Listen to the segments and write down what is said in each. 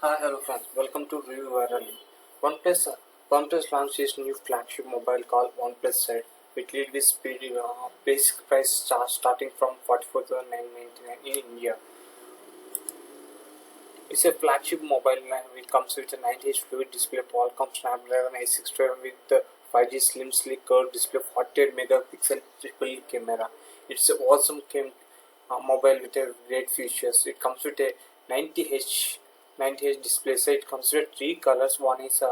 Hi, hello friends. Welcome to Review Virally. OnePlus launched its new flagship mobile called OnePlus Set, with lead with speed basic price starting from 44,999 in India. It's a flagship mobile line which comes with a 90Hz fluid display, Qualcomm Snapdragon 865 with the 5G slim sleek curved display, 48 megapixel triple camera. It's an awesome mobile with a great features. It comes with a 90Hz display. So it comes with three colors. One is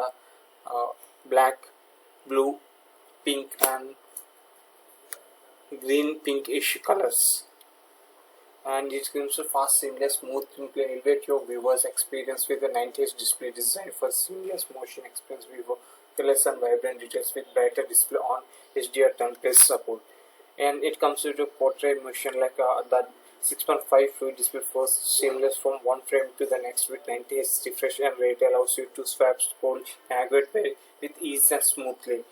black, blue, pink, and green pinkish colors. And it gives a fast, seamless, smooth gameplay. Elevate your viewers' experience with a 90Hz display designed for seamless motion experience. Vivo colors and vibrant details with brighter display on HDR10 plus support. And it comes with a portrait motion like the 6.5 fluid display for seamless from one frame to the next with 90Hz refresh and rate allows you to swap, scroll, navigate with ease and smoothly.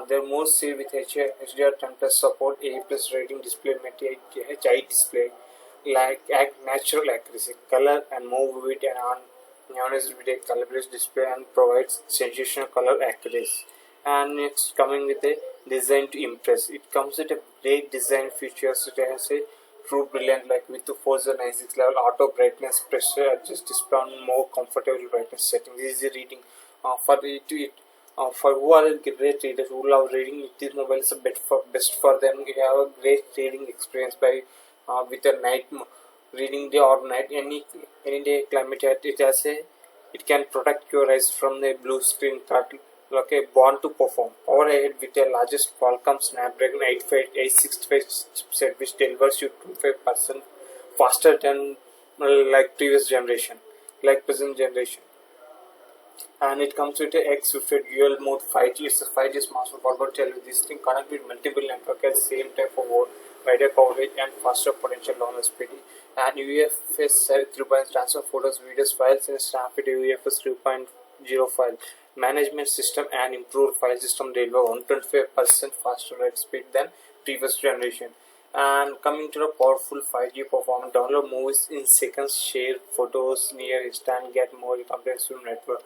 They're more saved with HDR10 plus support, A plus rating display, HI display, like natural accuracy, color and more vivid and honest with a color-based display and provides sensational color accuracy. And next, coming with a design to impress. It comes with a great design features. It has a true brilliant like with the Forza 96 level auto brightness, pressure adjust display on more comfortable brightness settings. Easy reading for who are great readers who love reading. This mobile is a best for them. You have a great reading experience by with a night reading day or night any day climate. It can protect your eyes from the blue screen cut. Okay, born to perform. Power ahead with the largest Qualcomm Snapdragon 865 chipset, which delivers you 25% faster than like present generation. And it comes with a X-Wi-Fi dual mode 5G. It's a 5G smartphone. Forgot to tell you, this thing connect with multiple networks at the same time for wider coverage and faster potential download speed. And UFS 3.0 transfer photos, videos, files in Snapchat UFS 3.0 file management system and improved file system deliver 125% faster write speed than previous generation. And coming to the powerful 5G performance, download movies in seconds, share photos near instant, get more comprehensive network.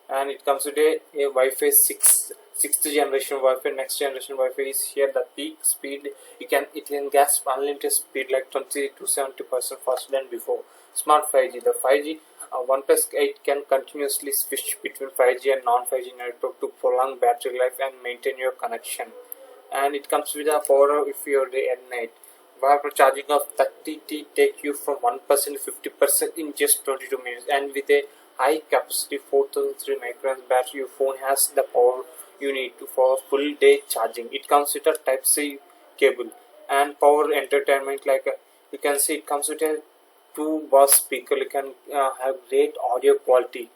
And it comes with a Wi-Fi 6th generation Wi-Fi. Next generation Wi-Fi is here. The peak speed it can grasp unlimited speed like 20 to 70% faster than before. Smart 5G. The 5G OnePlus 8 can continuously switch between 5G and non-5G network to prolong battery life and maintain your connection. And it comes with a power if you're day and night. Wire charging of 30T take you from 1% to 50% in just 22 minutes. And with a high capacity 4003 microamp battery, your phone has the power you need for full day charging. It comes with a Type-C cable and power entertainment like you can see it comes with a 2-bass speaker. You can have great audio quality,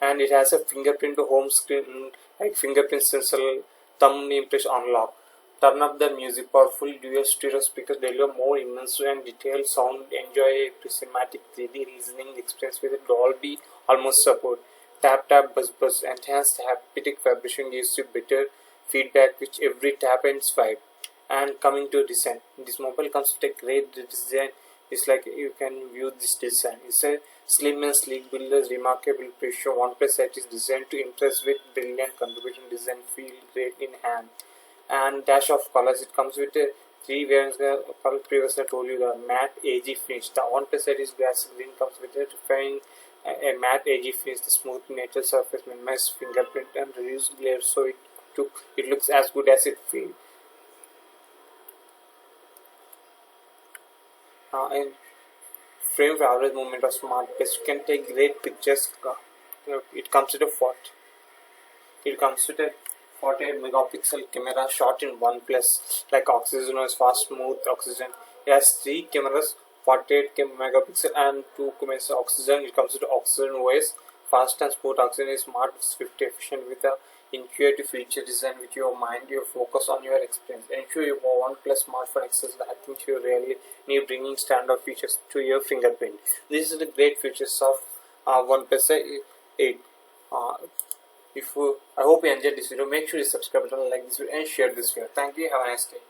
and it has a fingerprint home screen like fingerprint sensor, thumb impression unlock. Turn up the music. Powerful dual stereo speakers deliver more immersive and detailed sound. Enjoy a cinematic 3D reasoning experience with a Dolby almost support. Tap buzz. Enhanced haptic vibration gives you better feedback with every tap and swipe. And coming to design, this mobile comes with a great design. It's like you can view this design. It's a slim and sleek build, remarkable pressure. OnePlus 8 is designed to impress with brilliant contribution design, feel great in hand. And dash of colors. It comes with a 3 variants. Color previously I told you the matte AG finish. The OnePlus 8 is glass green, comes with a refined a matte AG finish. The smooth natural surface minimizes fingerprint and reduce glare, so it looks as good as it feels. And frame for average movement of SmartPlus. You can take great pictures. It comes with a 48 megapixel camera shot in OnePlus like Oxygen is fast smooth Oxygen. It has 3 cameras, 48 megapixel and 2 cameras Oxygen. It comes with Oxygen OS, fast and smooth Oxygen is smart, swift, efficient with a intuitive feature design with your mind. You focus on your experience. Ensure your OnePlus smartphone access. I think you really need bringing standard features to your fingerprint. This is the great features of OnePlus 8. I hope you enjoyed this video. Make sure you subscribe and like this video and share this video. Thank you. Have a nice day.